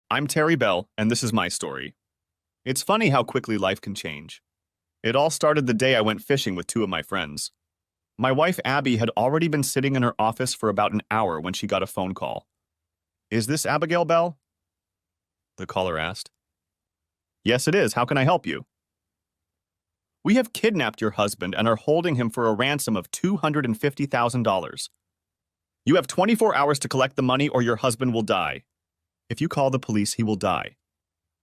I'm Terry Bell, and this is my story. It's funny how quickly life can change. It all started the day I went fishing with two of my friends. My wife Abby had already been sitting in her office for about an hour when she got a phone call. "Is this Abigail Bell?" the caller asked. "Yes, it is. How can I help you?" "We have kidnapped your husband and are holding him for a ransom of $250,000. You have 24 hours to collect the money or your husband will die. If you call the police, he will die.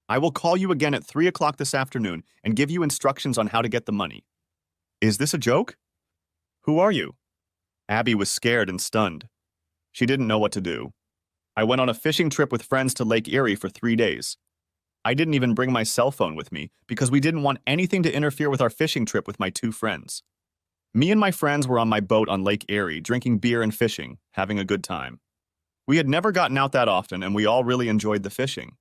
I will call you again at 3 o'clock this afternoon and give you instructions on how to get the money." "Is this a joke?" "Who are you?" Abby was scared and stunned. She didn't know what to do. "I went on a fishing trip with friends to Lake Erie for 3 days. I didn't even bring my cell phone with me because we didn't want anything to interfere with our fishing trip with my two friends. Me and my friends were on my boat on Lake Erie, drinking beer and fishing, having a good time. We had never gotten out that often, and we all really enjoyed the fishing.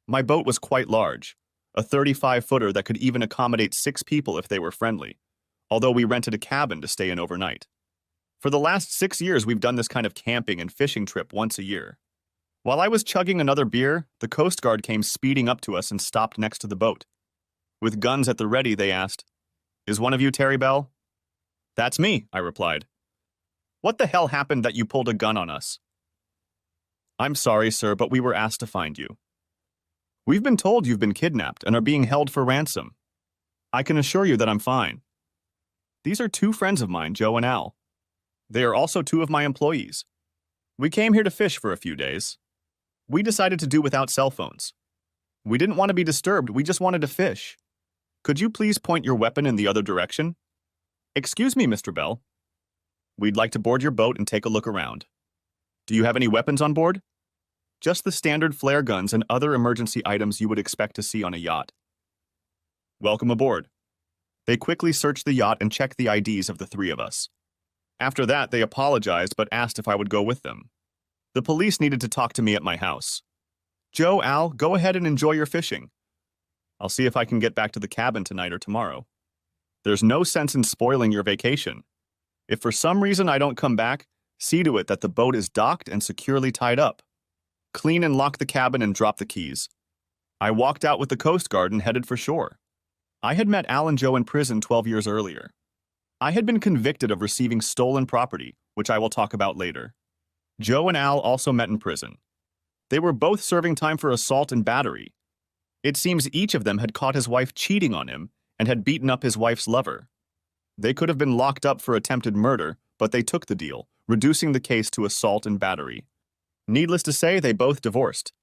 My boat was quite large, a 35-footer that could even accommodate 6 people if they were friendly, although we rented a cabin to stay in overnight. For the last 6 years, we've done this kind of camping and fishing trip once a year. While I was chugging another beer, the Coast Guard came speeding up to us and stopped next to the boat. With guns at the ready, they asked, "Is one of you Terry Bell?" "That's me," I replied. "What the hell happened that you pulled a gun on us?" "I'm sorry, sir, but we were asked to find you. We've been told you've been kidnapped and are being held for ransom. I can assure you that I'm fine. These are 2 friends of mine, Joe and Al. They are also 2 of my employees. We came here to fish for a few days. We decided to do without cell phones. We didn't want to be disturbed, we just wanted to fish. Could you please point your weapon in the other direction?" "Excuse me, Mr. Bell. We'd like to board your boat and take a look around. Do you have any weapons on board?" "Just the standard flare guns and other emergency items you would expect to see on a yacht." "Welcome aboard." They quickly searched the yacht and checked the IDs of the 3 of us. After that, they apologized but asked if I would go with them. The police needed to talk to me at my house. "Joe, Al, go ahead and enjoy your fishing. I'll see if I can get back to the cabin tonight or tomorrow. There's no sense in spoiling your vacation. If for some reason I don't come back, see to it that the boat is docked and securely tied up. Clean and lock the cabin and drop the keys." I walked out with the Coast Guard and headed for shore. I had met Al and Joe in prison 12 years earlier. I had been convicted of receiving stolen property, which I will talk about later. Joe and Al also met in prison. They were both serving time for assault and battery. It seems each of them had caught his wife cheating on him and had beaten up his wife's lover. They could have been locked up for attempted murder, but they took the deal, reducing the case to assault and battery. Needless to say, they both divorced.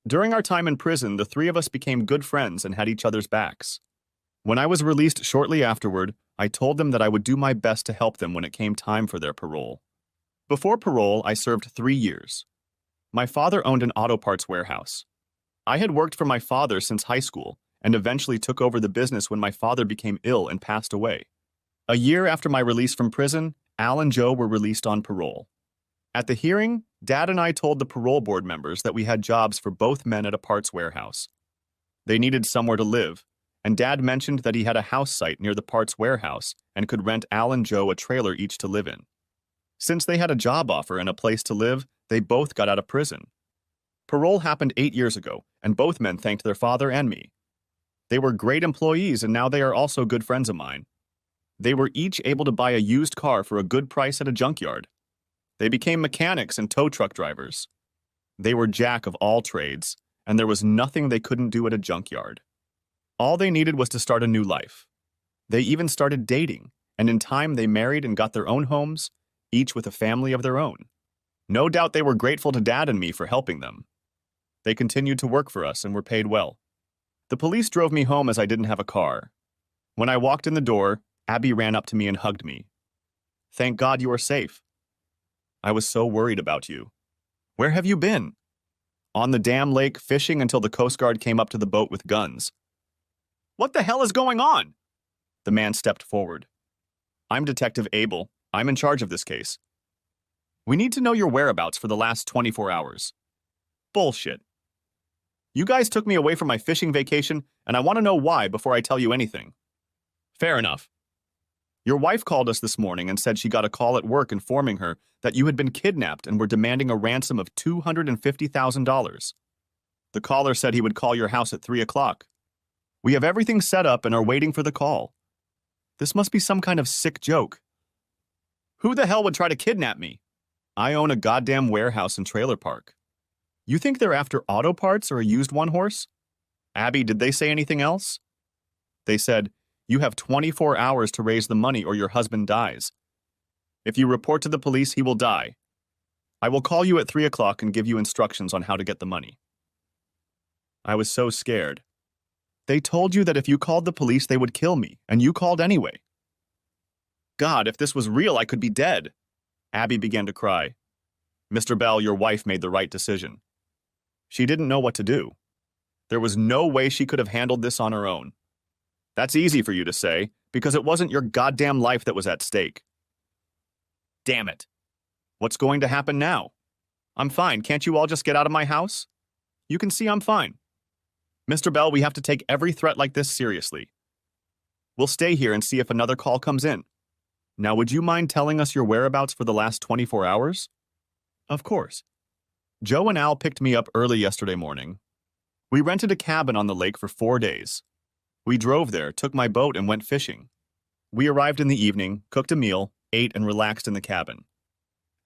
During our time in prison, the 3 of us became good friends and had each other's backs. When I was released shortly afterward, I told them that I would do my best to help them when it came time for their parole. Before parole, I served 3 years. My father owned an auto parts warehouse. I had worked for my father since high school and eventually took over the business when my father became ill and passed away. A year after my release from prison, Al and Joe were released on parole. At the hearing, Dad and I told the parole board members that we had jobs for both men at a parts warehouse. They needed somewhere to live, and Dad mentioned that he had a house site near the parts warehouse and could rent Al and Joe a trailer each to live in. Since they had a job offer and a place to live, they both got out of prison. Parole happened 8 years ago, and both men thanked their father and me. They were great employees, and now they are also good friends of mine. They were each able to buy a used car for a good price at a junkyard. They became mechanics and tow truck drivers. They were jack of all trades, and there was nothing they couldn't do at a junkyard. All they needed was to start a new life. They even started dating, and in time they married and got their own homes, each with a family of their own. No doubt they were grateful to Dad and me for helping them. They continued to work for us and were paid well. The police drove me home as I didn't have a car. When I walked in the door, Abby ran up to me and hugged me. "Thank God you are safe. I was so worried about you. Where have you been?" "On the damn lake, fishing until the Coast Guard came up to the boat with guns." "What the hell is going on?" The man stepped forward. "I'm Detective Abel. I'm in charge of this case. We need to know your whereabouts for the last 24 hours. "Bullshit. You guys took me away from my fishing vacation, and I want to know why before I tell you anything." "Fair enough. Your wife called us this morning and said she got a call at work informing her that you had been kidnapped and were demanding a ransom of $250,000. The caller said he would call your house at 3 o'clock. We have everything set up and are waiting for the call. This must be some kind of sick joke. Who the hell would try to kidnap me? I own a goddamn warehouse and trailer park. You think they're after auto parts or a used one-horse? Abby, did they say anything else? They said, you have 24 hours to raise the money or your husband dies. If you report to the police, he will die. I will call you at 3 o'clock and give you instructions on how to get the money. I was so scared. They told you that if you called the police, they would kill me, and you called anyway. God, if this was real, I could be dead. Abby began to cry. Mr. Bell, your wife made the right decision. She didn't know what to do. There was no way she could have handled this on her own. That's easy for you to say, because it wasn't your goddamn life that was at stake. Damn it. What's going to happen now? I'm fine. Can't you all just get out of my house? You can see I'm fine. Mr. Bell, we have to take every threat like this seriously. We'll stay here and see if another call comes in. Now, would you mind telling us your whereabouts for the last 24 hours? Of course. Joe and Al picked me up early yesterday morning. We rented a cabin on the lake for 4 days. We drove there, took my boat, and went fishing. We arrived in the evening, cooked a meal, ate, and relaxed in the cabin.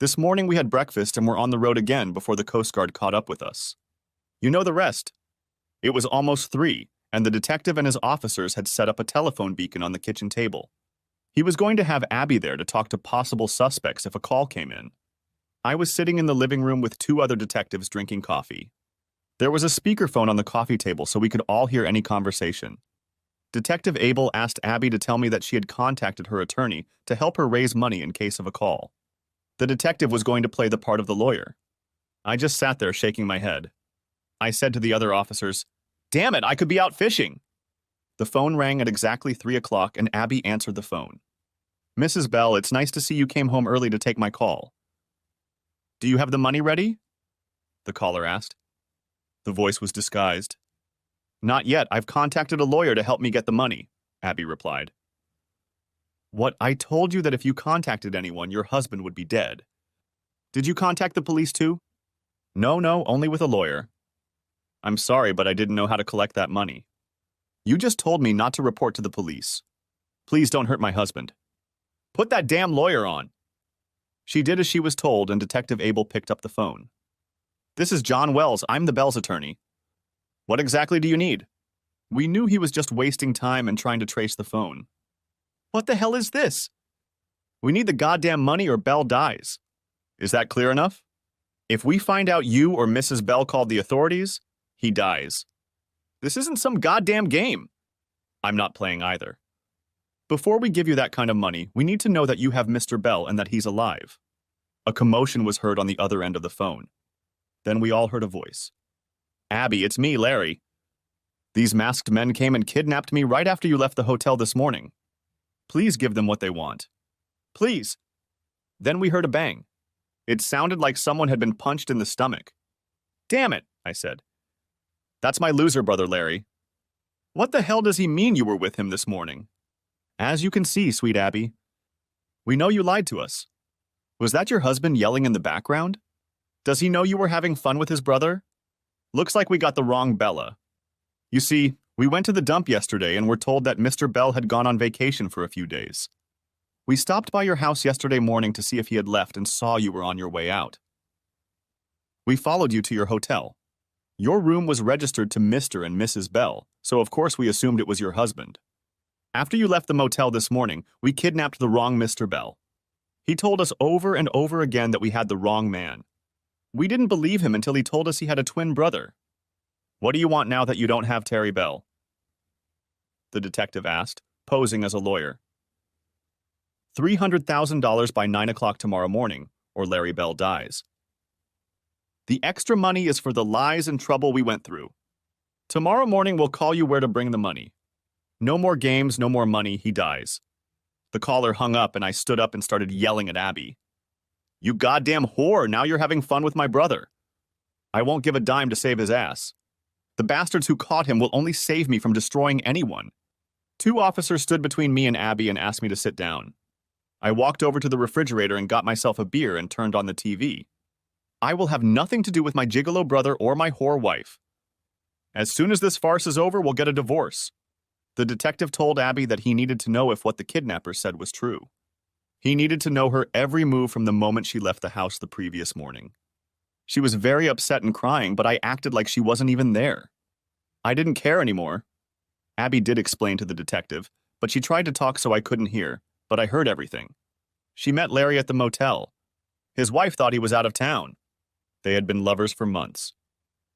This morning we had breakfast and were on the road again before the Coast Guard caught up with us. You know the rest. It was almost 3, and the detective and his officers had set up a telephone beacon on the kitchen table. He was going to have Abby there to talk to possible suspects if a call came in. I was sitting in the living room with 2 other detectives drinking coffee. There was a speakerphone on the coffee table so we could all hear any conversation. Detective Abel asked Abby to tell me that she had contacted her attorney to help her raise money in case of a call. The detective was going to play the part of the lawyer. I just sat there shaking my head. I said to the other officers, "Damn it, I could be out fishing." The phone rang at exactly 3 o'clock and Abby answered the phone. "Mrs. Bell, it's nice to see you came home early to take my call." "Do you have the money ready?" the caller asked. The voice was disguised. "Not yet. I've contacted a lawyer to help me get the money," Abby replied. "What? I told you that if you contacted anyone, your husband would be dead. Did you contact the police too?" No, only with a lawyer." "I'm sorry, but I didn't know how to collect that money." "You just told me not to report to the police. Please don't hurt my husband." "Put that damn lawyer on." She did as she was told, and Detective Abel picked up the phone. "This is John Wells. I'm the Bell's attorney." "What exactly do you need?" We knew he was just wasting time and trying to trace the phone. "What the hell is this?" "We need the goddamn money or Bell dies." "Is that clear enough? If we find out you or Mrs. Bell called the authorities, he dies. This isn't some goddamn game." "I'm not playing either. Before we give you that kind of money, we need to know that you have Mr. Bell and that he's alive." A commotion was heard on the other end of the phone. Then we all heard a voice. "Abby, it's me, Larry. These masked men came and kidnapped me right after you left the hotel this morning. Please give them what they want. Please." Then we heard a bang. It sounded like someone had been punched in the stomach. "Damn it," I said. "That's my loser brother, Larry." "What the hell does he mean you were with him this morning?" "As you can see, sweet Abby. We know you lied to us. Was that your husband yelling in the background? Does he know you were having fun with his brother? Looks like we got the wrong Bella. You see, we went to the dump yesterday and were told that Mr. Bell had gone on vacation for a few days. We stopped by your house yesterday morning to see if he had left and saw you were on your way out. We followed you to your hotel. Your room was registered to Mr. and Mrs. Bell, so of course we assumed it was your husband. After you left the motel this morning, we kidnapped the wrong Mr. Bell. He told us over and over again that we had the wrong man. We didn't believe him until he told us he had a twin brother. What do you want now that you don't have Terry Bell?" the detective asked, posing as a lawyer. $300,000 by 9 o'clock tomorrow morning, or Larry Bell dies. The extra money is for the lies and trouble we went through. Tomorrow morning we'll call you where to bring the money. No more games, no more money, he dies. The caller hung up and I stood up and started yelling at Abby. "You goddamn whore, now you're having fun with my brother. I won't give a dime to save his ass. The bastards who caught him will only save me from destroying anyone." 2 officers stood between me and Abby and asked me to sit down. I walked over to the refrigerator and got myself a beer and turned on the TV. I will have nothing to do with my gigolo brother or my whore wife. As soon as this farce is over, we'll get a divorce. The detective told Abby that he needed to know if what the kidnapper said was true. He needed to know her every move from the moment she left the house the previous morning. She was very upset and crying, but I acted like she wasn't even there. I didn't care anymore. Abby did explain to the detective, but she tried to talk so I couldn't hear, but I heard everything. She met Larry at the motel. His wife thought he was out of town. They had been lovers for months.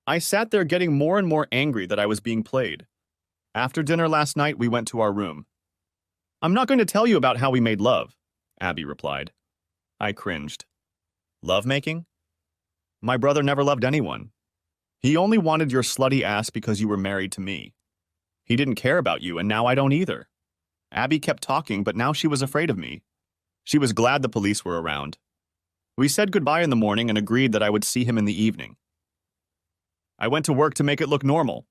I sat there getting more and more angry that I was being played. After dinner last night, we went to our room. I'm not going to tell you about how we made love, Abby replied. I cringed. Lovemaking? My brother never loved anyone. He only wanted your slutty ass because you were married to me. He didn't care about you, and now I don't either. Abby kept talking, but now she was afraid of me. She was glad the police were around. We said goodbye in the morning and agreed that I would see him in the evening. I went to work to make it look normal.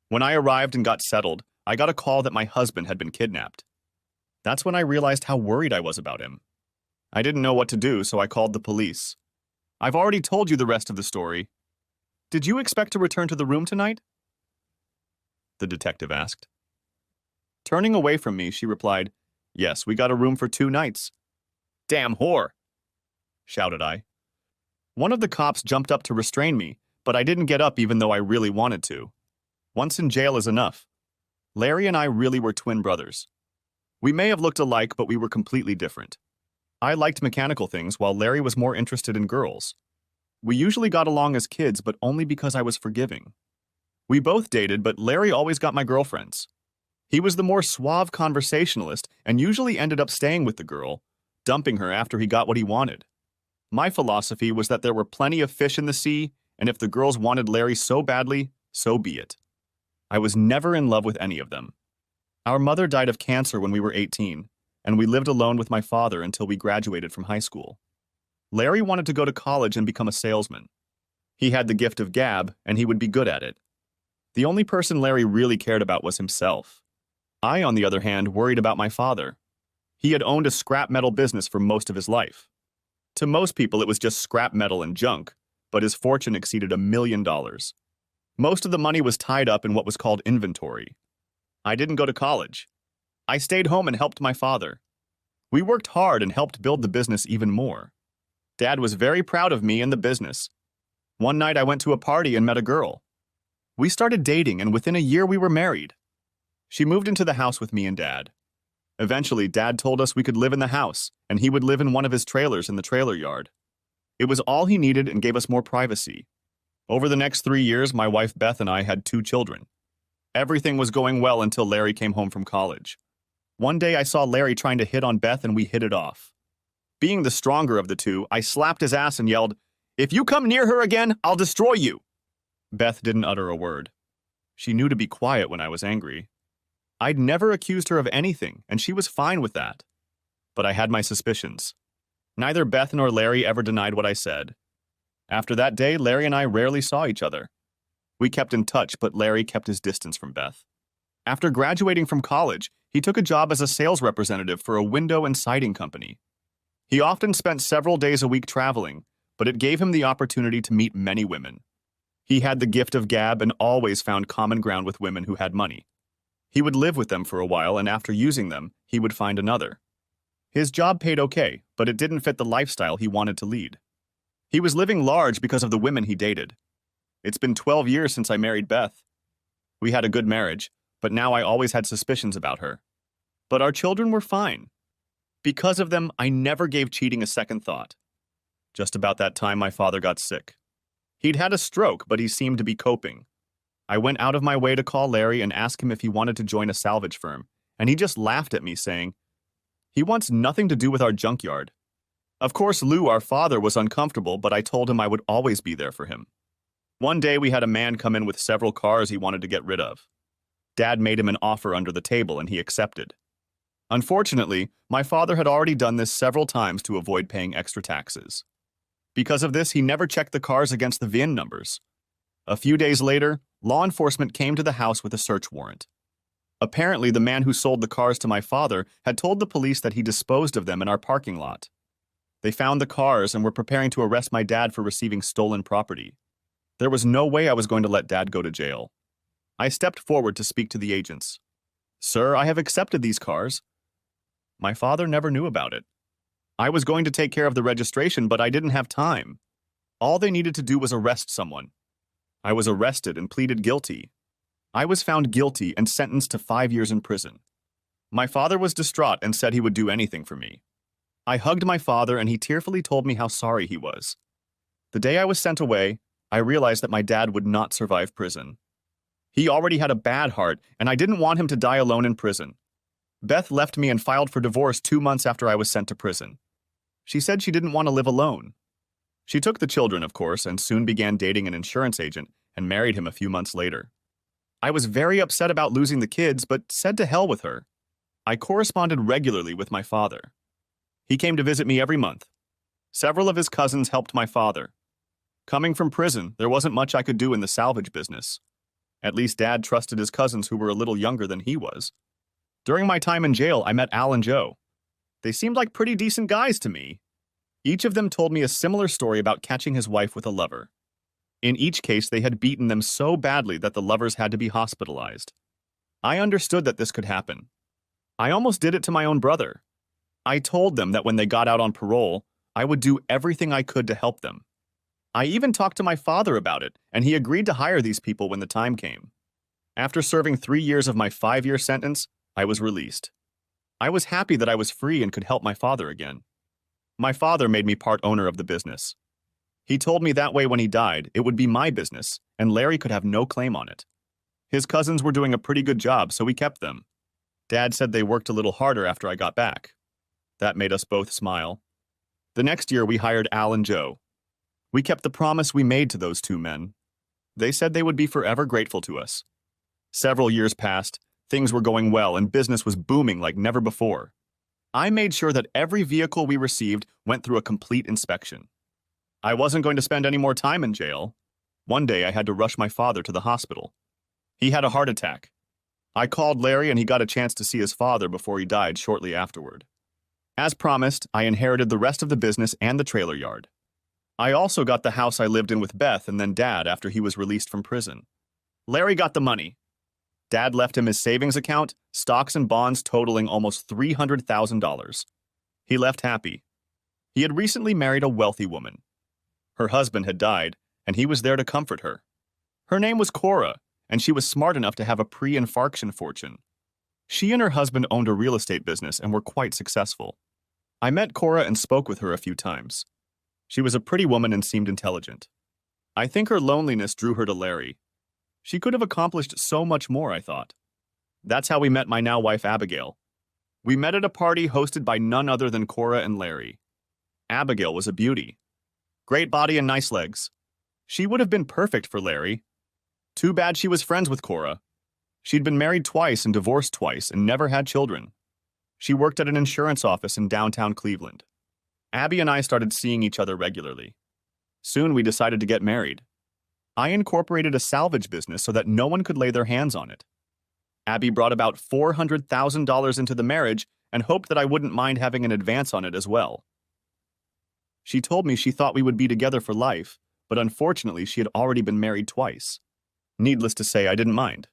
When I arrived and got settled, I got a call that my husband had been kidnapped. That's when I realized how worried I was about him. I didn't know what to do, so I called the police. I've already told you the rest of the story. Did you expect to return to the room tonight? The detective asked. Turning away from me, she replied, Yes, we got a room for 2 nights. Damn whore, shouted I. One of the cops jumped up to restrain me, but I didn't get up even though I really wanted to. Once in jail is enough. Larry and I really were twin brothers. We may have looked alike, but we were completely different. I liked mechanical things while Larry was more interested in girls. We usually got along as kids, but only because I was forgiving. We both dated, but Larry always got my girlfriends. He was the more suave conversationalist and usually ended up staying with the girl, dumping her after he got what he wanted. My philosophy was that there were plenty of fish in the sea, and if the girls wanted Larry so badly, so be it. I was never in love with any of them. Our mother died of cancer when we were 18, and we lived alone with my father until we graduated from high school. Larry wanted to go to college and become a salesman. He had the gift of gab, and he would be good at it. The only person Larry really cared about was himself. I, on the other hand, worried about my father. He had owned a scrap metal business for most of his life. To most people, it was just scrap metal and junk, but his fortune exceeded $1 million. Most of the money was tied up in what was called inventory. I didn't go to college. I stayed home and helped my father. We worked hard and helped build the business even more. Dad was very proud of me and the business. One night I went to a party and met a girl. We started dating, and within a year we were married. She moved into the house with me and Dad. Eventually, Dad told us we could live in the house, and he would live in one of his trailers in the trailer yard. It was all he needed and gave us more privacy. Over the next 3 years, my wife Beth and I had 2 children. Everything was going well until Larry came home from college. One day I saw Larry trying to hit on Beth and we hit it off. Being the stronger of the two, I slapped his ass and yelled, "If you come near her again, I'll destroy you." Beth didn't utter a word. She knew to be quiet when I was angry. I'd never accused her of anything, and she was fine with that. But I had my suspicions. Neither Beth nor Larry ever denied what I said. After that day, Larry and I rarely saw each other. We kept in touch, but Larry kept his distance from Beth. After graduating from college, he took a job as a sales representative for a window and siding company. He often spent several days a week traveling, but it gave him the opportunity to meet many women. He had the gift of gab and always found common ground with women who had money. He would live with them for a while, and after using them, he would find another. His job paid okay, but it didn't fit the lifestyle he wanted to lead. He was living large because of the women he dated. It's been 12 years since I married Beth. We had a good marriage, but now I always had suspicions about her. But our children were fine. Because of them, I never gave cheating a second thought. Just about that time, my father got sick. He'd had a stroke, but he seemed to be coping. I went out of my way to call Larry and ask him if he wanted to join a salvage firm, and he just laughed at me, saying, "He wants nothing to do with our junkyard." Of course, Lou, our father, was uncomfortable, but I told him I would always be there for him. One day, we had a man come in with several cars he wanted to get rid of. Dad made him an offer under the table, and he accepted. Unfortunately, my father had already done this several times to avoid paying extra taxes. Because of this, he never checked the cars against the VIN numbers. A few days later, law enforcement came to the house with a search warrant. Apparently, the man who sold the cars to my father had told the police that he disposed of them in our parking lot. They found the cars and were preparing to arrest my dad for receiving stolen property. There was no way I was going to let Dad go to jail. I stepped forward to speak to the agents. Sir, I have accepted these cars. My father never knew about it. I was going to take care of the registration, but I didn't have time. All they needed to do was arrest someone. I was arrested and pleaded guilty. I was found guilty and sentenced to 5 years in prison. My father was distraught and said he would do anything for me. I hugged my father and he tearfully told me how sorry he was. The day I was sent away, I realized that my dad would not survive prison. He already had a bad heart, and I didn't want him to die alone in prison. Beth left me and filed for divorce 2 months after I was sent to prison. She said she didn't want to live alone. She took the children, of course, and soon began dating an insurance agent and married him a few months later. I was very upset about losing the kids, but said to hell with her. I corresponded regularly with my father. He came to visit me every month. Several of his cousins helped my father. Coming from prison, there wasn't much I could do in the salvage business. At least Dad trusted his cousins who were a little younger than he was. During my time in jail, I met Al and Joe. They seemed like pretty decent guys to me. Each of them told me a similar story about catching his wife with a lover. In each case, they had beaten them so badly that the lovers had to be hospitalized. I understood that this could happen. I almost did it to my own brother. I told them that when they got out on parole, I would do everything I could to help them. I even talked to my father about it, and he agreed to hire these people when the time came. After serving 3 years of my 5-year sentence, I was released. I was happy that I was free and could help my father again. My father made me part owner of the business. He told me that way when he died, it would be my business, and Larry could have no claim on it. His cousins were doing a pretty good job, so we kept them. Dad said they worked a little harder after I got back. That made us both smile. The next year, we hired Al and Joe. We kept the promise we made to those 2 men. They said they would be forever grateful to us. Several years passed, things were going well, and business was booming like never before. I made sure that every vehicle we received went through a complete inspection. I wasn't going to spend any more time in jail. One day, I had to rush my father to the hospital. He had a heart attack. I called Larry and he got a chance to see his father before he died shortly afterward. As promised, I inherited the rest of the business and the trailer yard. I also got the house I lived in with Beth and then Dad after he was released from prison. Larry got the money. Dad left him his savings account, stocks and bonds totaling almost $300,000. He left happy. He had recently married a wealthy woman. Her husband had died, and he was there to comfort her. Her name was Cora, and she was smart enough to have a pre-infarction fortune. She and her husband owned a real estate business and were quite successful. I met Cora and spoke with her a few times. She was a pretty woman and seemed intelligent. I think her loneliness drew her to Larry. She could have accomplished so much more, I thought. That's how we met my now wife, Abigail. We met at a party hosted by none other than Cora and Larry. Abigail was a beauty. Great body and nice legs. She would have been perfect for Larry. Too bad she was friends with Cora. She'd been married twice and divorced twice and never had children. She worked at an insurance office in downtown Cleveland. Abby and I started seeing each other regularly. Soon we decided to get married. I incorporated a salvage business so that no one could lay their hands on it. Abby brought about $400,000 into the marriage and hoped that I wouldn't mind having an advance on it as well. She told me she thought we would be together for life, but unfortunately she had already been married twice. Needless to say, I didn't mind.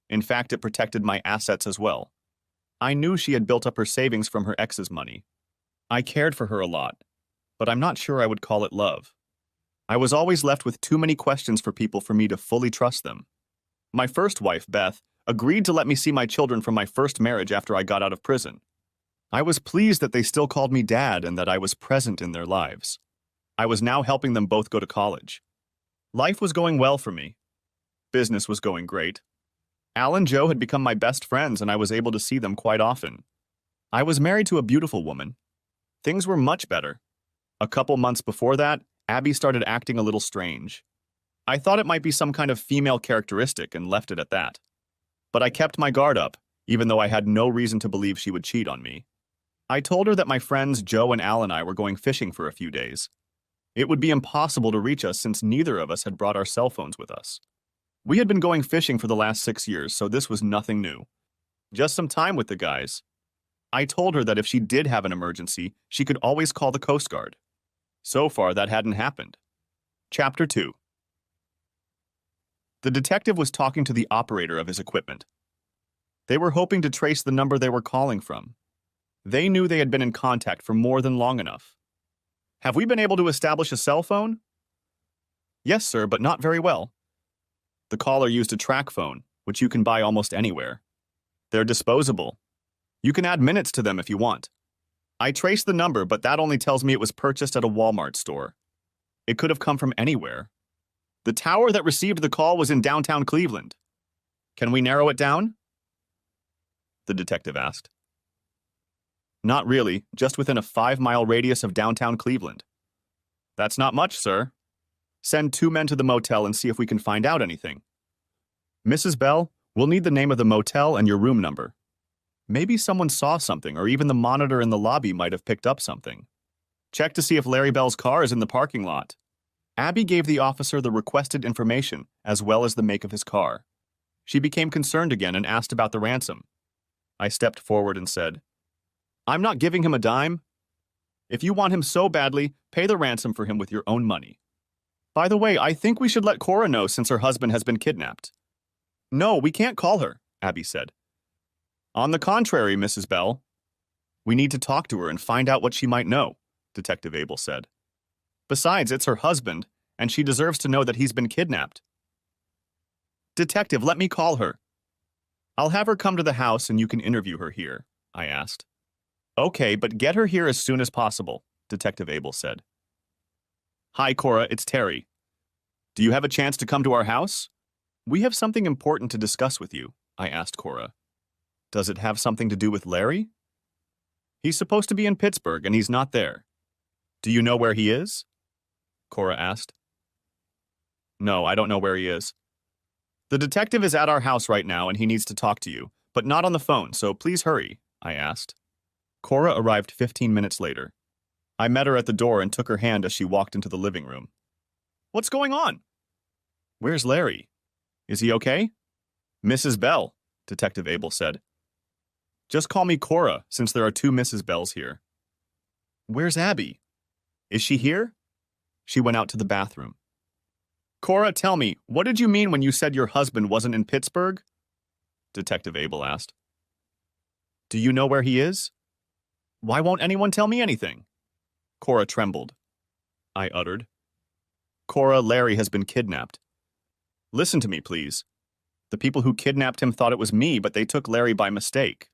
In fact, it protected my assets as well. I knew she had built up her savings from her ex's money. I cared for her a lot, but I'm not sure I would call it love. I was always left with too many questions for people for me to fully trust them. My first wife, Beth, agreed to let me see my children from my first marriage after I got out of prison. I was pleased that they still called me Dad and that I was present in their lives. I was now helping them both go to college. Life was going well for me. Business was going great. Al and Joe had become my best friends and I was able to see them quite often. I was married to a beautiful woman. Things were much better. A couple months before that, Abby started acting a little strange. I thought it might be some kind of female characteristic and left it at that. But I kept my guard up, even though I had no reason to believe she would cheat on me. I told her that my friends Joe and Al and I were going fishing for a few days. It would be impossible to reach us since neither of us had brought our cell phones with us. We had been going fishing for the last 6 years, so this was nothing new. Just some time with the guys. I told her that if she did have an emergency, she could always call the Coast Guard. So far, that hadn't happened. Chapter 2. The detective was talking to the operator of his equipment. They were hoping to trace the number they were calling from. They knew they had been in contact for more than long enough. Have we been able to establish a cell phone? Yes, sir, but not very well. The caller used a track phone, which you can buy almost anywhere. They're disposable. You can add minutes to them if you want. I traced the number, but that only tells me it was purchased at a Walmart store. It could have come from anywhere. The tower that received the call was in downtown Cleveland. Can we narrow it down? The detective asked. Not really, just within a 5-mile radius of downtown Cleveland. That's not much, sir. Send 2 men to the motel and see if we can find out anything. Mrs. Bell, we'll need the name of the motel and your room number. Maybe someone saw something, or even the monitor in the lobby might have picked up something. Check to see if Larry Bell's car is in the parking lot. Abby gave the officer the requested information, as well as the make of his car. She became concerned again and asked about the ransom. I stepped forward and said, I'm not giving him a dime. If you want him so badly, pay the ransom for him with your own money. By the way, I think we should let Cora know since her husband has been kidnapped. No, we can't call her, Abby said. On the contrary, Mrs. Bell. We need to talk to her and find out what she might know, Detective Abel said. Besides, it's her husband, and she deserves to know that he's been kidnapped. Detective, let me call her. I'll have her come to the house and you can interview her here, I asked. Okay, but get her here as soon as possible, Detective Abel said. Hi, Cora, it's Terry. Do you have a chance to come to our house? We have something important to discuss with you, I asked Cora. Does it have something to do with Larry? He's supposed to be in Pittsburgh and he's not there. Do you know where he is? Cora asked. No, I don't know where he is. The detective is at our house right now and he needs to talk to you, but not on the phone, so please hurry, I asked. Cora arrived 15 minutes later. I met her at the door and took her hand as she walked into the living room. What's going on? Where's Larry? Is he okay? Mrs. Bell, Detective Abel said. Just call me Cora, since there are 2 Mrs. Bells here. Where's Abby? Is she here? She went out to the bathroom. Cora, tell me, what did you mean when you said your husband wasn't in Pittsburgh? Detective Abel asked. Do you know where he is? Why won't anyone tell me anything? Cora trembled. I uttered. Cora, Larry has been kidnapped. Listen to me, please. The people who kidnapped him thought it was me, but they took Larry by mistake.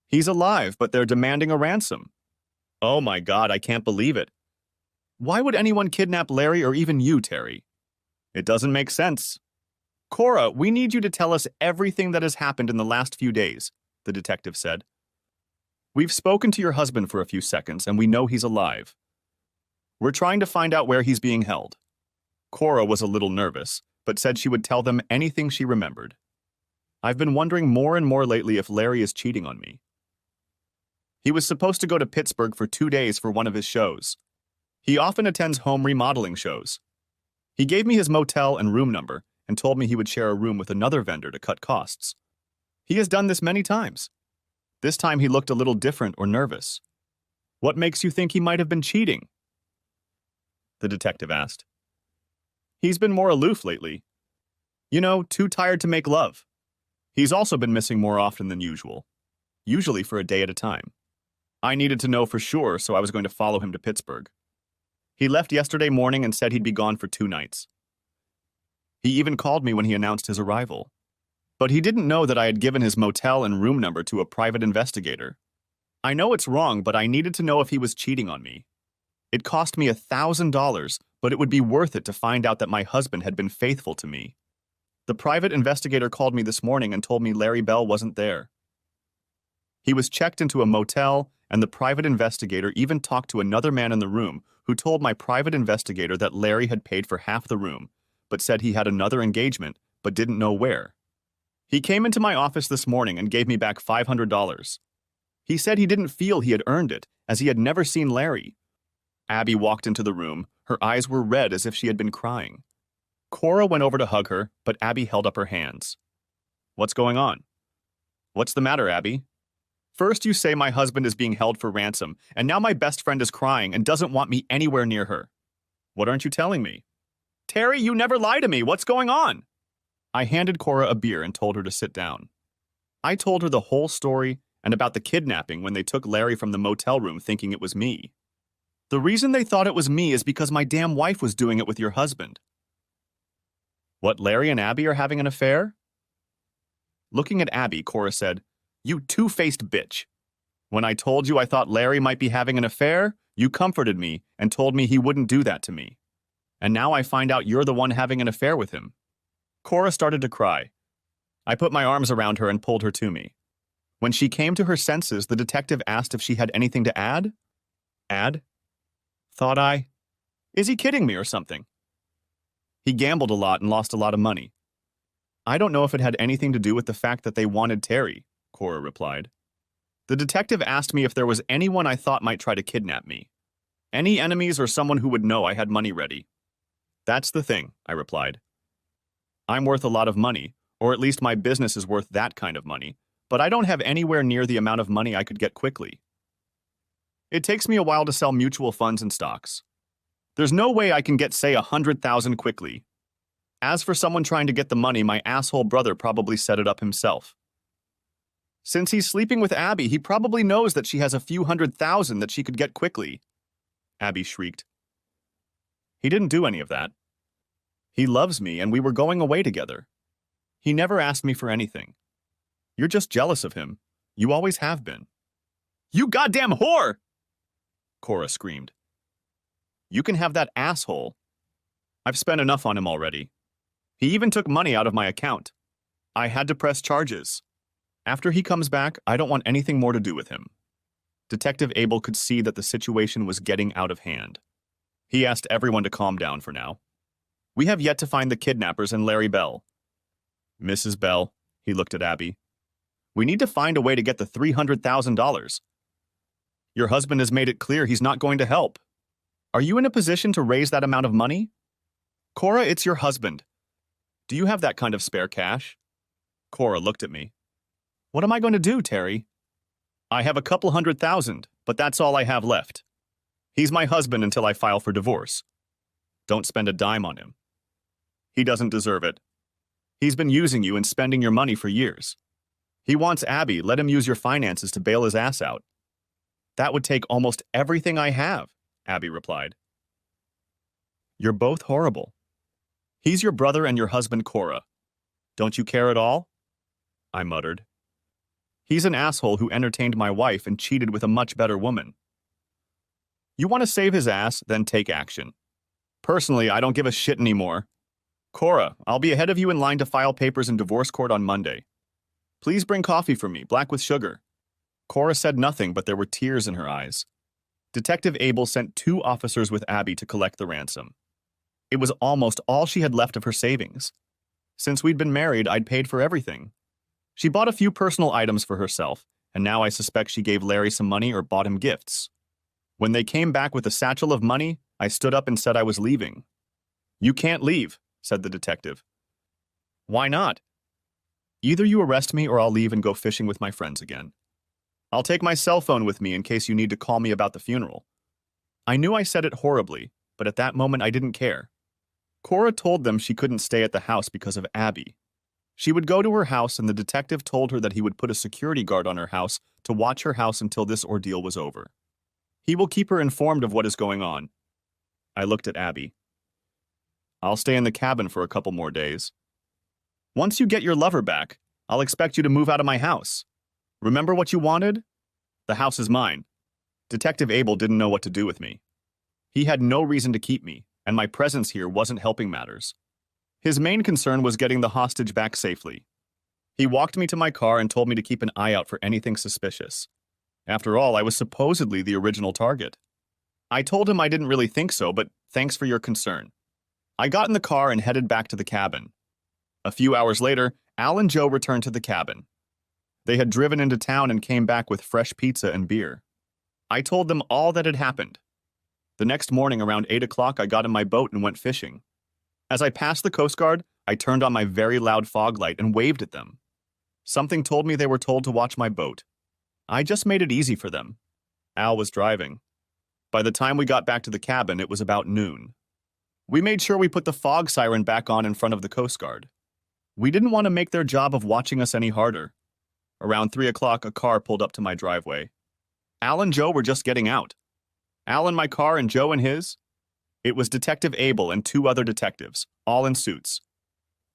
He's alive, but they're demanding a ransom. Oh my God, I can't believe it. Why would anyone kidnap Larry or even you, Terry? It doesn't make sense. Cora, we need you to tell us everything that has happened in the last few days, the detective said. We've spoken to your husband for a few seconds, and we know he's alive. We're trying to find out where he's being held. Cora was a little nervous, but said she would tell them anything she remembered. I've been wondering more and more lately if Larry is cheating on me. He was supposed to go to Pittsburgh for 2 days for one of his shows. He often attends home remodeling shows. He gave me his motel and room number and told me he would share a room with another vendor to cut costs. He has done this many times. This time he looked a little different or nervous. What makes you think he might have been cheating? The detective asked. He's been more aloof lately. You know, too tired to make love. He's also been missing more often than usual, usually for a day at a time. I needed to know for sure, so I was going to follow him to Pittsburgh. He left yesterday morning and said he'd be gone for 2 nights. He even called me when he announced his arrival. But he didn't know that I had given his motel and room number to a private investigator. I know it's wrong, but I needed to know if he was cheating on me. It cost me $1,000, but it would be worth it to find out that my husband had been faithful to me. The private investigator called me this morning and told me Larry Bell wasn't there. He was checked into a motel, and the private investigator even talked to another man in the room who told my private investigator that Larry had paid for half the room, but said he had another engagement, but didn't know where. He came into my office this morning and gave me back $500. He said he didn't feel he had earned it, as he had never seen Larry. Abby walked into the room. Her eyes were red as if she had been crying. Cora went over to hug her, but Abby held up her hands. What's going on? What's the matter, Abby? First you say my husband is being held for ransom, and now my best friend is crying and doesn't want me anywhere near her. What aren't you telling me? Terry, you never lie to me. What's going on? I handed Cora a beer and told her to sit down. I told her the whole story and about the kidnapping when they took Larry from the motel room thinking it was me. The reason they thought it was me is because my damn wife was doing it with your husband. What, Larry and Abby are having an affair? Looking at Abby, Cora said, "You two-faced bitch. When I told you I thought Larry might be having an affair, you comforted me and told me he wouldn't do that to me. And now I find out you're the one having an affair with him." Cora started to cry. I put my arms around her and pulled her to me. When she came to her senses, the detective asked if she had anything to add. Add? Thought I. Is he kidding me or something? He gambled a lot and lost a lot of money. I don't know if it had anything to do with the fact that they wanted Terry, Cora replied. The detective asked me if there was anyone I thought might try to kidnap me. Any enemies or someone who would know I had money ready. That's the thing, I replied. I'm worth a lot of money, or at least my business is worth that kind of money, but I don't have anywhere near the amount of money I could get quickly. It takes me a while to sell mutual funds and stocks. There's no way I can get, say, 100,000 quickly. As for someone trying to get the money, my asshole brother probably set it up himself. Since he's sleeping with Abby, he probably knows that she has a few 100,000 that she could get quickly. Abby shrieked. He didn't do any of that. He loves me and we were going away together. He never asked me for anything. You're just jealous of him. You always have been. You goddamn whore! Cora screamed. You can have that asshole. I've spent enough on him already. He even took money out of my account. I had to press charges. After he comes back, I don't want anything more to do with him. Detective Abel could see that the situation was getting out of hand. He asked everyone to calm down for now. We have yet to find the kidnappers and Larry Bell. Mrs. Bell, he looked at Abby. We need to find a way to get the $300,000. Your husband has made it clear he's not going to help. Are you in a position to raise that amount of money? Cora, it's your husband. Do you have that kind of spare cash? Cora looked at me. What am I going to do, Terry? I have a couple 100,000, but that's all I have left. He's my husband until I file for divorce. Don't spend a dime on him. He doesn't deserve it. He's been using you and spending your money for years. He wants Abby. Let him use your finances to bail his ass out. That would take almost everything I have, Abby replied. You're both horrible. He's your brother and your husband, Cora. Don't you care at all? I muttered. He's an asshole who entertained my wife and cheated with a much better woman. You want to save his ass, then take action. Personally, I don't give a shit anymore. Cora, I'll be ahead of you in line to file papers in divorce court on Monday. Please bring coffee for me, black with sugar. Cora said nothing, but there were tears in her eyes. Detective Abel sent 2 officers with Abby to collect the ransom. It was almost all she had left of her savings. Since we'd been married, I'd paid for everything. She bought a few personal items for herself, and now I suspect she gave Larry some money or bought him gifts. When they came back with a satchel of money, I stood up and said I was leaving. You can't leave, said the detective. Why not? Either you arrest me or I'll leave and go fishing with my friends again. I'll take my cell phone with me in case you need to call me about the funeral. I knew I said it horribly, but at that moment I didn't care. Cora told them she couldn't stay at the house because of Abby. She would go to her house and the detective told her that he would put a security guard on her house to watch her house until this ordeal was over. He will keep her informed of what is going on. I looked at Abby. I'll stay in the cabin for a couple more days. Once you get your lover back, I'll expect you to move out of my house. Remember what you wanted? The house is mine. Detective Abel didn't know what to do with me. He had no reason to keep me, and my presence here wasn't helping matters. His main concern was getting the hostage back safely. He walked me to my car and told me to keep an eye out for anything suspicious. After all, I was supposedly the original target. I told him I didn't really think so, but thanks for your concern. I got in the car and headed back to the cabin. A few hours later, Al and Joe returned to the cabin. They had driven into town and came back with fresh pizza and beer. I told them all that had happened. The next morning around 8 o'clock, I got in my boat and went fishing. As I passed the Coast Guard, I turned on my very loud fog light and waved at them. Something told me they were told to watch my boat. I just made it easy for them. Al was driving. By the time we got back to the cabin, it was about noon. We made sure we put the fog siren back on in front of the Coast Guard. We didn't want to make their job of watching us any harder. Around 3 o'clock, a car pulled up to my driveway. Al and Joe were just getting out. Al in my car and Joe in his. It was Detective Abel and 2 other detectives, all in suits.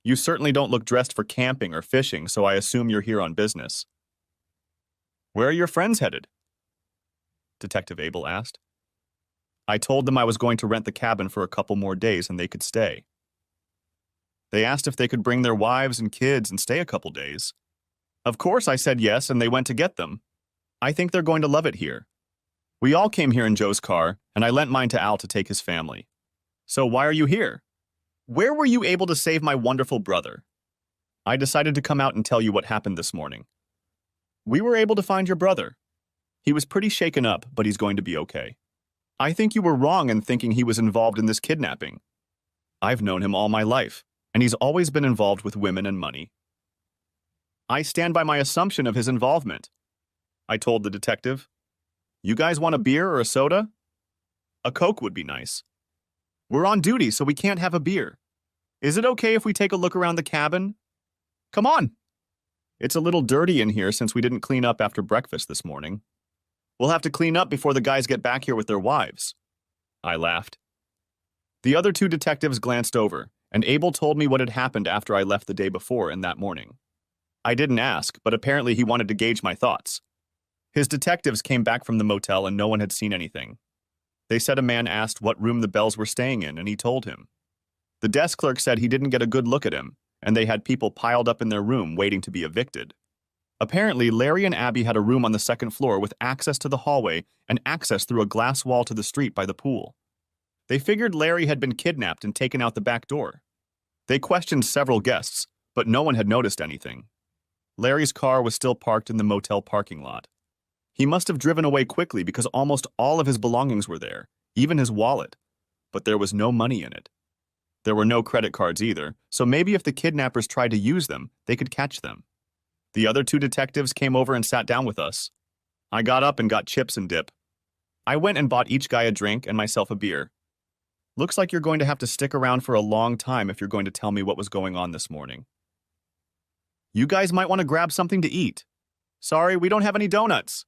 You certainly don't look dressed for camping or fishing, so I assume you're here on business. Where are your friends headed? Detective Abel asked. I told them I was going to rent the cabin for a couple more days and they could stay. They asked if they could bring their wives and kids and stay a couple days. Of course, I said yes, and they went to get them. I think they're going to love it here. We all came here in Joe's car, and I lent mine to Al to take his family. So why are you here? Where were you able to save my wonderful brother? I decided to come out and tell you what happened this morning. We were able to find your brother. He was pretty shaken up, but he's going to be okay. I think you were wrong in thinking he was involved in this kidnapping. I've known him all my life, and he's always been involved with women and money. I stand by my assumption of his involvement. I told the detective. You guys want a beer or a soda? A Coke would be nice. We're on duty, so we can't have a beer. Is it okay if we take a look around the cabin? Come on. It's a little dirty in here since we didn't clean up after breakfast this morning. We'll have to clean up before the guys get back here with their wives. I laughed. The other 2 detectives glanced over, and Abel told me what had happened after I left the day before and that morning. I didn't ask, but apparently he wanted to gauge my thoughts. His detectives came back from the motel and no one had seen anything. They said a man asked what room the Bells were staying in, and he told him. The desk clerk said he didn't get a good look at him, and they had people piled up in their room waiting to be evicted. Apparently, Larry and Abby had a room on the 2nd floor with access to the hallway and access through a glass wall to the street by the pool. They figured Larry had been kidnapped and taken out the back door. They questioned several guests, but no one had noticed anything. Larry's car was still parked in the motel parking lot. He must have driven away quickly because almost all of his belongings were there, even his wallet, but there was no money in it. There were no credit cards either, so maybe if the kidnappers tried to use them, they could catch them. The other 2 detectives came over and sat down with us. I got up and got chips and dip. I went and bought each guy a drink and myself a beer. Looks like you're going to have to stick around for a long time if you're going to tell me what was going on this morning. You guys might want to grab something to eat. Sorry, we don't have any donuts.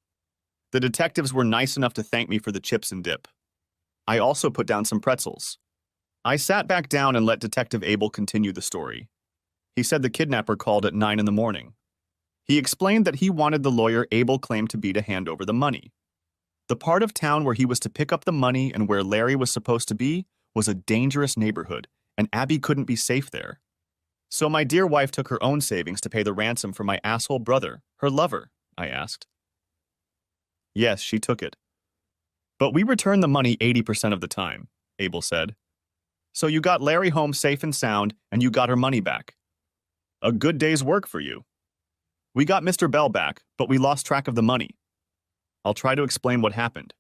The detectives were nice enough to thank me for the chips and dip. I also put down some pretzels. I sat back down and let Detective Abel continue the story. He said the kidnapper called at 9 in the morning. He explained that he wanted the lawyer Abel claimed to be to hand over the money. The part of town where he was to pick up the money and where Larry was supposed to be was a dangerous neighborhood, and Abby couldn't be safe there. So my dear wife took her own savings to pay the ransom for my asshole brother, her lover, I asked. Yes, she took it. But we returned the money 80% of the time, Abel said. So you got Larry home safe and sound, and you got her money back. A good day's work for you. We got Mr. Bell back, but we lost track of the money. I'll try to explain what happened.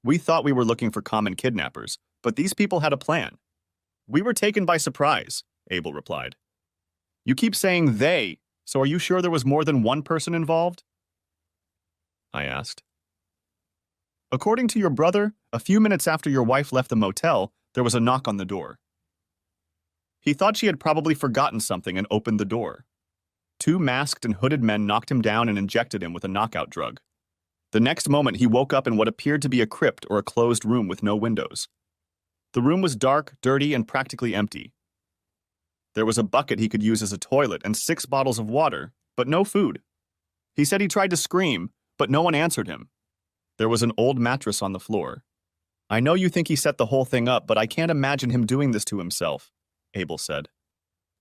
We thought we were looking for common kidnappers, but these people had a plan. We were taken by surprise, Abel replied. You keep saying they, so are you sure there was more than one person involved? I asked. According to your brother, a few minutes after your wife left the motel, there was a knock on the door. He thought she had probably forgotten something and opened the door. 2 masked and hooded men knocked him down and injected him with a knockout drug. The next moment, he woke up in what appeared to be a crypt or a closed room with no windows. The room was dark, dirty, and practically empty. There was a bucket he could use as a toilet and 6 bottles of water, but no food. He said he tried to scream, but no one answered him. There was an old mattress on the floor. I know you think he set the whole thing up, but I can't imagine him doing this to himself, Abel said.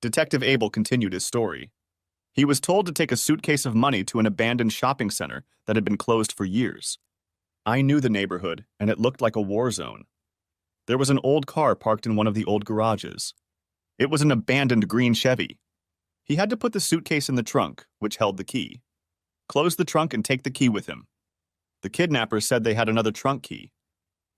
Detective Abel continued his story. He was told to take a suitcase of money to an abandoned shopping center that had been closed for years. I knew the neighborhood, and it looked like a war zone. There was an old car parked in one of the old garages. It was an abandoned green Chevy. He had to put the suitcase in the trunk, which held the key. Close the trunk and take the key with him. The kidnappers said they had another trunk key.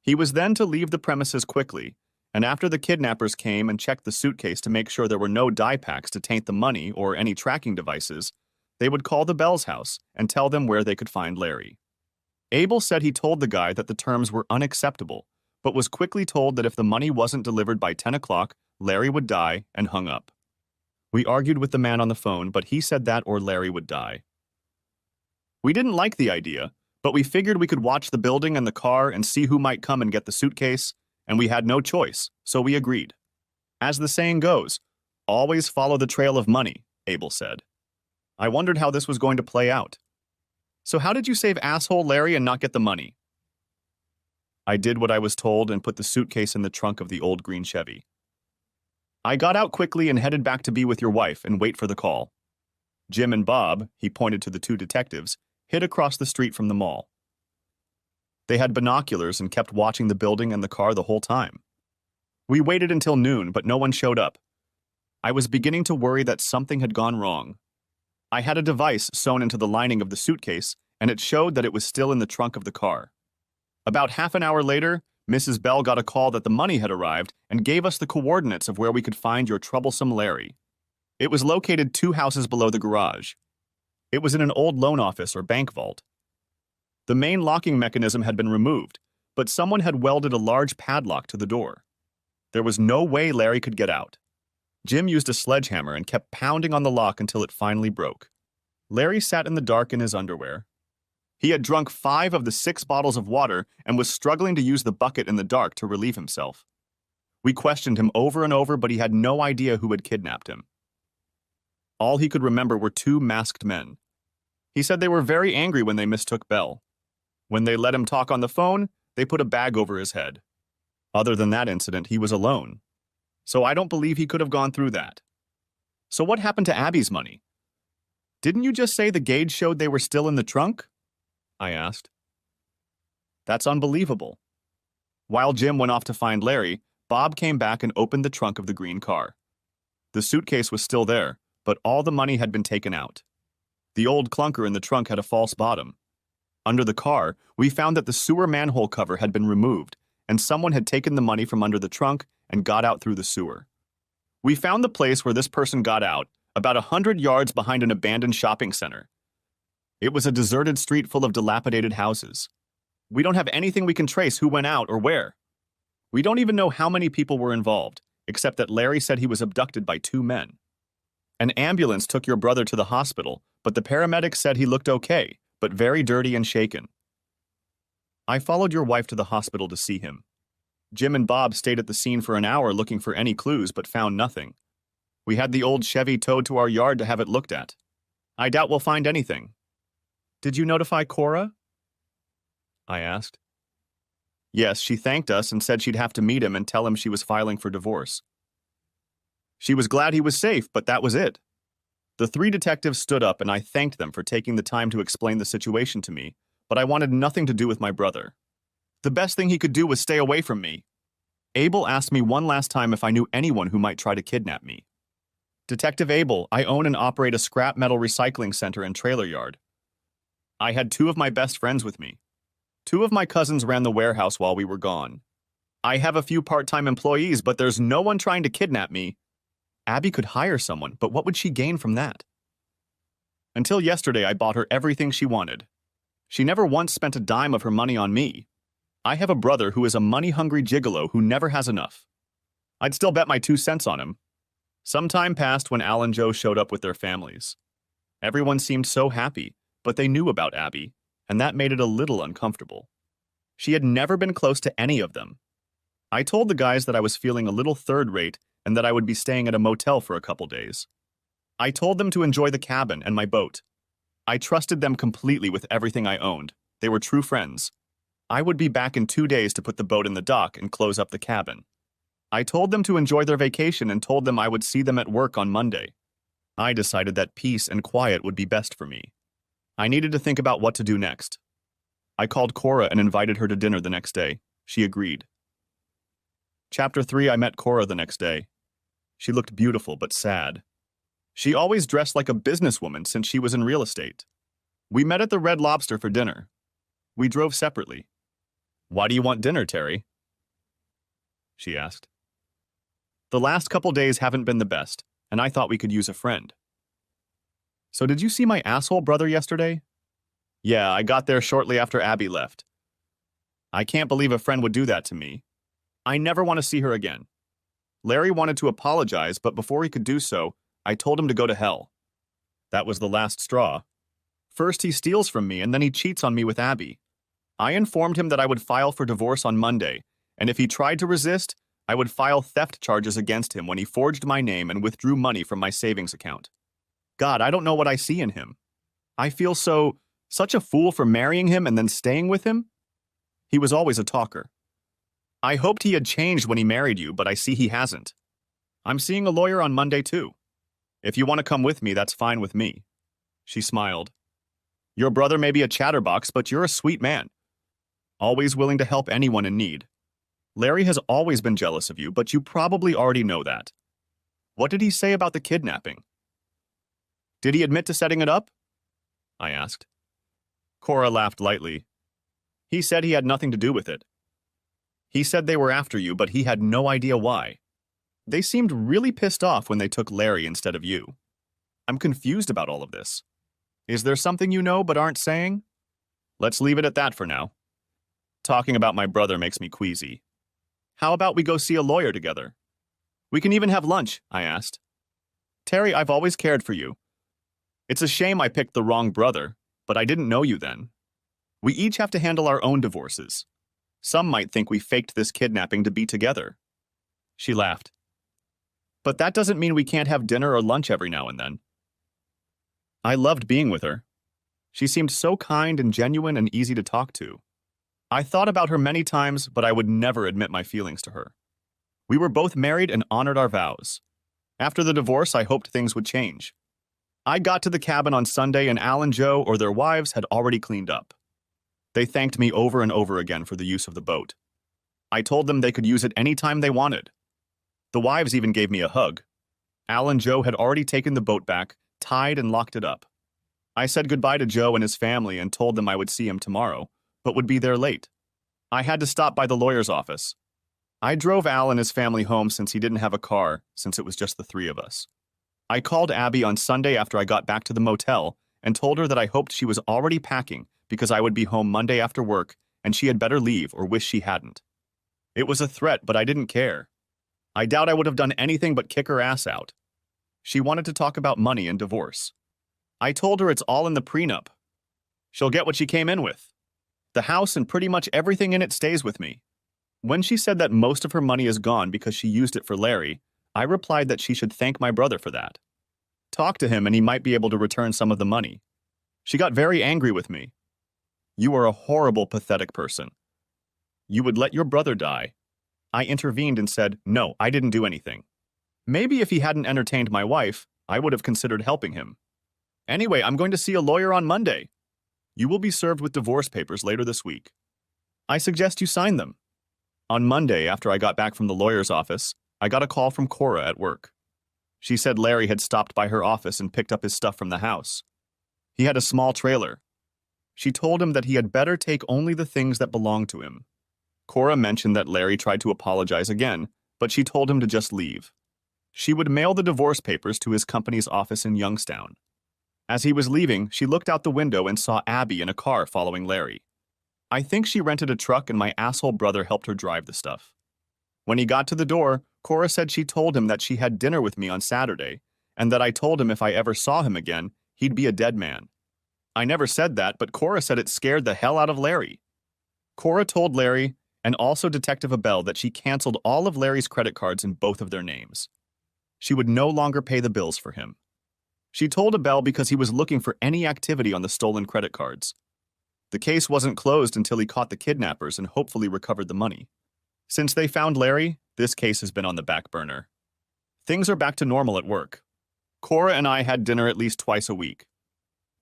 He was then to leave the premises quickly, and after the kidnappers came and checked the suitcase to make sure there were no dye packs to taint the money or any tracking devices, they would call the Bell's house and tell them where they could find Larry. Abel said he told the guy that the terms were unacceptable, but was quickly told that if the money wasn't delivered by 10 o'clock, Larry would die and hung up. We argued with the man on the phone, but he said that or Larry would die. We didn't like the idea, but we figured we could watch the building and the car and see who might come and get the suitcase, and we had no choice, so we agreed. As the saying goes, always follow the trail of money, Abel said. I wondered how this was going to play out. So how did you save asshole Larry and not get the money? I did what I was told and put the suitcase in the trunk of the old green Chevy. I got out quickly and headed back to be with your wife and wait for the call. Jim and Bob, he pointed to the two detectives, hid across the street from the mall. They had binoculars and kept watching the building and the car the whole time. We waited until noon, but no one showed up. I was beginning to worry that something had gone wrong. I had a device sewn into the lining of the suitcase, and it showed that it was still in the trunk of the car. About half an hour later, Mrs. Bell got a call that the money had arrived and gave us the coordinates of where we could find your troublesome Larry. It was located 2 houses below the garage. It was in an old loan office or bank vault. The main locking mechanism had been removed, but someone had welded a large padlock to the door. There was no way Larry could get out. Jim used a sledgehammer and kept pounding on the lock until it finally broke. Larry sat in the dark in his underwear. He had drunk 5 of the 6 bottles of water and was struggling to use the bucket in the dark to relieve himself. We questioned him over and over, but he had no idea who had kidnapped him. All he could remember were 2 masked men. He said they were very angry when they mistook Bell. When they let him talk on the phone, they put a bag over his head. Other than that incident, he was alone. So I don't believe he could have gone through that. So what happened to Abby's money? Didn't you just say the gauge showed they were still in the trunk? I asked. That's unbelievable. While Jim went off to find Larry, Bob came back and opened the trunk of the green car. The suitcase was still there, but all the money had been taken out. The old clunker in the trunk had a false bottom. Under the car, we found that the sewer manhole cover had been removed, and someone had taken the money from under the trunk and got out through the sewer. We found the place where this person got out, about 100 yards behind an abandoned shopping center. It was a deserted street full of dilapidated houses. We don't have anything we can trace who went out or where. We don't even know how many people were involved, except that Larry said he was abducted by 2 men. An ambulance took your brother to the hospital, but the paramedics said he looked okay, but very dirty and shaken. I followed your wife to the hospital to see him. Jim and Bob stayed at the scene for an hour looking for any clues, but found nothing. We had the old Chevy towed to our yard to have it looked at. I doubt we'll find anything. Did you notify Cora? I asked. Yes, she thanked us and said she'd have to meet him and tell him she was filing for divorce. She was glad he was safe, but that was it. The 3 detectives stood up and I thanked them for taking the time to explain the situation to me, but I wanted nothing to do with my brother. The best thing he could do was stay away from me. Abel asked me one last time if I knew anyone who might try to kidnap me. Detective Abel, I own and operate a scrap metal recycling center and trailer yard. I had 2 of my best friends with me. 2 of my cousins ran the warehouse while we were gone. I have a few part-time employees, but there's no one trying to kidnap me. Abby could hire someone, but what would she gain from that? Until yesterday, I bought her everything she wanted. She never once spent a dime of her money on me. I have a brother who is a money-hungry gigolo who never has enough. I'd still bet my 2 cents on him. Some time passed when Al and Joe showed up with their families. Everyone seemed so happy, but they knew about Abby, and that made it a little uncomfortable. She had never been close to any of them. I told the guys that I was feeling a little third-rate and that I would be staying at a motel for a couple days. I told them to enjoy the cabin and my boat. I trusted them completely with everything I owned. They were true friends. I would be back in 2 days to put the boat in the dock and close up the cabin. I told them to enjoy their vacation and told them I would see them at work on Monday. I decided that peace and quiet would be best for me. I needed to think about what to do next. I called Cora and invited her to dinner the next day. She agreed. Chapter 3, I met Cora the next day. She looked beautiful but sad. She always dressed like a businesswoman since she was in real estate. We met at the Red Lobster for dinner. We drove separately. Why do you want dinner, Terry? She asked. The last couple days haven't been the best, and I thought we could use a friend. So did you see my asshole brother yesterday? Yeah, I got there shortly after Abby left. I can't believe a friend would do that to me. I never want to see her again. Larry wanted to apologize, but before he could do so, I told him to go to hell. That was the last straw. First he steals from me and then he cheats on me with Abby. I informed him that I would file for divorce on Monday, and if he tried to resist, I would file theft charges against him when he forged my name and withdrew money from my savings account. God, I don't know what I see in him. I feel such a fool for marrying him and then staying with him. He was always a talker. I hoped he had changed when he married you, but I see he hasn't. I'm seeing a lawyer on Monday too. If you want to come with me, that's fine with me. She smiled. Your brother may be a chatterbox, but you're a sweet man. Always willing to help anyone in need. Larry has always been jealous of you, but you probably already know that. What did he say about the kidnapping? Did he admit to setting it up? I asked. Cora laughed lightly. He said he had nothing to do with it. He said they were after you, but he had no idea why. They seemed really pissed off when they took Larry instead of you. I'm confused about all of this. Is there something you know but aren't saying? Let's leave it at that for now. Talking about my brother makes me queasy. How about we go see a lawyer together? We can even have lunch, I asked. Terry, I've always cared for you. It's a shame I picked the wrong brother, but I didn't know you then. We each have to handle our own divorces. Some might think we faked this kidnapping to be together. She laughed. But that doesn't mean we can't have dinner or lunch every now and then. I loved being with her. She seemed so kind and genuine and easy to talk to. I thought about her many times, but I would never admit my feelings to her. We were both married and honored our vows. After the divorce, I hoped things would change. I got to the cabin on Sunday and Al and Joe or their wives had already cleaned up. They thanked me over and over again for the use of the boat. I told them they could use it anytime they wanted. The wives even gave me a hug. Al and Joe had already taken the boat back, tied and locked it up. I said goodbye to Joe and his family and told them I would see him tomorrow, but would be there late. I had to stop by the lawyer's office. I drove Al and his family home since he didn't have a car, since it was just the three of us. I called Abby on Sunday after I got back to the motel and told her that I hoped she was already packing because I would be home Monday after work and she had better leave or wish she hadn't. It was a threat, but I didn't care. I doubt I would have done anything but kick her ass out. She wanted to talk about money and divorce. I told her it's all in the prenup. She'll get what she came in with. The house and pretty much everything in it stays with me. When she said that most of her money is gone because she used it for Larry, I replied that she should thank my brother for that. Talk to him and he might be able to return some of the money. She got very angry with me. You are a horrible, pathetic person. You would let your brother die. I intervened and said, no, I didn't do anything. Maybe if he hadn't entertained my wife, I would have considered helping him. Anyway, I'm going to see a lawyer on Monday. You will be served with divorce papers later this week. I suggest you sign them. On Monday, after I got back from the lawyer's office, I got a call from Cora at work. She said Larry had stopped by her office and picked up his stuff from the house. He had a small trailer. She told him that he had better take only the things that belonged to him. Cora mentioned that Larry tried to apologize again, but she told him to just leave. She would mail the divorce papers to his company's office in Youngstown. As he was leaving, she looked out the window and saw Abby in a car following Larry. I think she rented a truck and my asshole brother helped her drive the stuff. When he got to the door, Cora said she told him that she had dinner with me on Saturday, and that I told him if I ever saw him again, he'd be a dead man. I never said that, but Cora said it scared the hell out of Larry. Cora told Larry, and also Detective Abel, that she canceled all of Larry's credit cards in both of their names. She would no longer pay the bills for him. She told Abel because he was looking for any activity on the stolen credit cards. The case wasn't closed until he caught the kidnappers and hopefully recovered the money. Since they found Larry, this case has been on the back burner. Things are back to normal at work. Cora and I had dinner at least twice a week.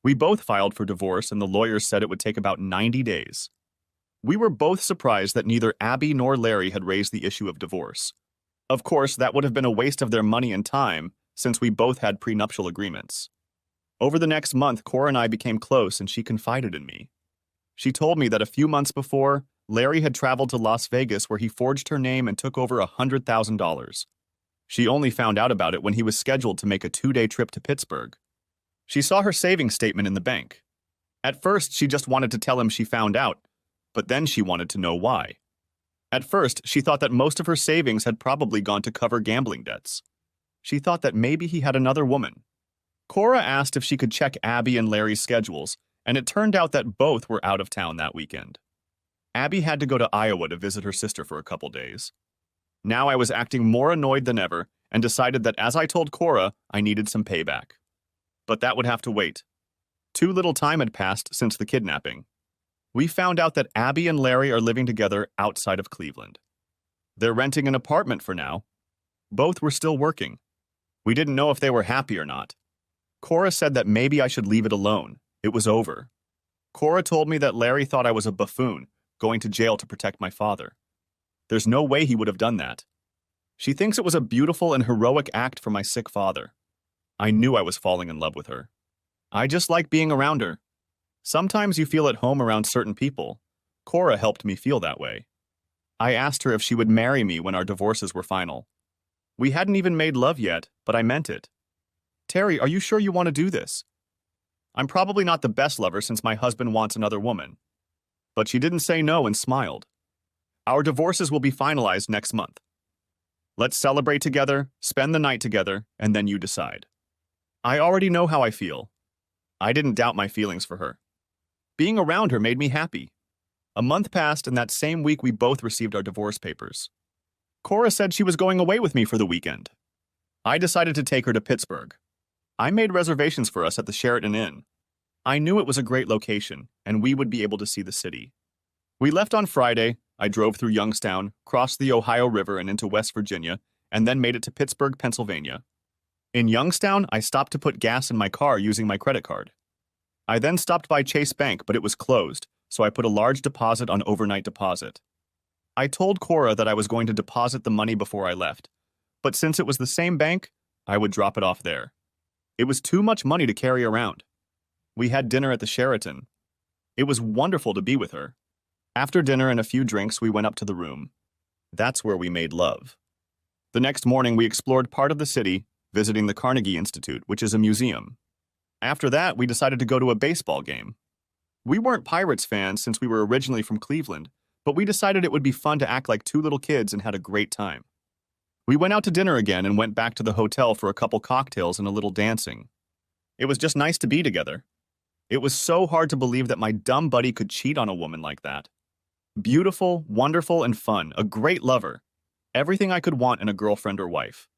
We both filed for divorce and the lawyers said it would take about 90 days. We were both surprised that neither Abby nor Larry had raised the issue of divorce. Of course, that would have been a waste of their money and time, since we both had prenuptial agreements. Over the next month, Cora and I became close and she confided in me. She told me that a few months before, Larry had traveled to Las Vegas where he forged her name and took over $100,000. She only found out about it when he was scheduled to make a 2-day trip to Pittsburgh. She saw her savings statement in the bank. At first, she just wanted to tell him she found out, but then she wanted to know why. At first, she thought that most of her savings had probably gone to cover gambling debts. She thought that maybe he had another woman. Cora asked if she could check Abby and Larry's schedules, and it turned out that both were out of town that weekend. Abby had to go to Iowa to visit her sister for a couple days. Now I was acting more annoyed than ever and decided that as I told Cora, I needed some payback. But that would have to wait. Too little time had passed since the kidnapping. We found out that Abby and Larry are living together outside of Cleveland. They're renting an apartment for now. Both were still working. We didn't know if they were happy or not. Cora said that maybe I should leave it alone. It was over. Cora told me that Larry thought I was a buffoon, going to jail to protect my father. There's no way he would have done that. She thinks it was a beautiful and heroic act for my sick father. I knew I was falling in love with her. I just like being around her. Sometimes you feel at home around certain people. Cora helped me feel that way. I asked her if she would marry me when our divorces were final. We hadn't even made love yet, but I meant it. Terry, are you sure you want to do this? I'm probably not the best lover since my husband wants another woman. But she didn't say no and smiled. Our divorces will be finalized next month. Let's celebrate together, spend the night together, and then you decide. I already know how I feel. I didn't doubt my feelings for her. Being around her made me happy. A month passed, and that same week we both received our divorce papers. Cora said she was going away with me for the weekend. I decided to take her to Pittsburgh. I made reservations for us at the Sheraton Inn. I knew it was a great location, and we would be able to see the city. We left on Friday. I drove through Youngstown, crossed the Ohio River and into West Virginia, and then made it to Pittsburgh, Pennsylvania. In Youngstown, I stopped to put gas in my car using my credit card. I then stopped by Chase Bank, but it was closed, so I put a large deposit on overnight deposit. I told Cora that I was going to deposit the money before I left, but since it was the same bank, I would drop it off there. It was too much money to carry around. We had dinner at the Sheraton. It was wonderful to be with her. After dinner and a few drinks, we went up to the room. That's where we made love. The next morning, we explored part of the city, visiting the Carnegie Institute, which is a museum. After that, we decided to go to a baseball game. We weren't Pirates fans since we were originally from Cleveland, but we decided it would be fun to act like two little kids and had a great time. We went out to dinner again and went back to the hotel for a couple cocktails and a little dancing. It was just nice to be together. It was so hard to believe that my dumb buddy could cheat on a woman like that. Beautiful, wonderful, and fun, a great lover. Everything I could want in a girlfriend or wife.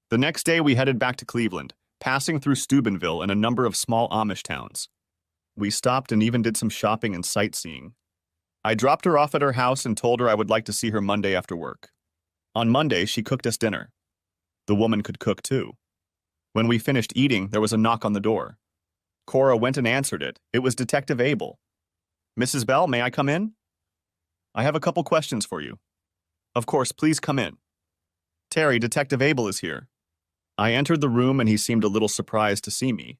The next day we headed back to Cleveland, passing through Steubenville and a number of small Amish towns. We stopped and even did some shopping and sightseeing. I dropped her off at her house and told her I would like to see her Monday after work. On Monday, she cooked us dinner. The woman could cook too. When we finished eating, there was a knock on the door. Cora went and answered it. It was Detective Abel. Mrs. Bell, may I come in? I have a couple questions for you. Of course, please come in. Terry, Detective Abel is here. I entered the room and he seemed a little surprised to see me.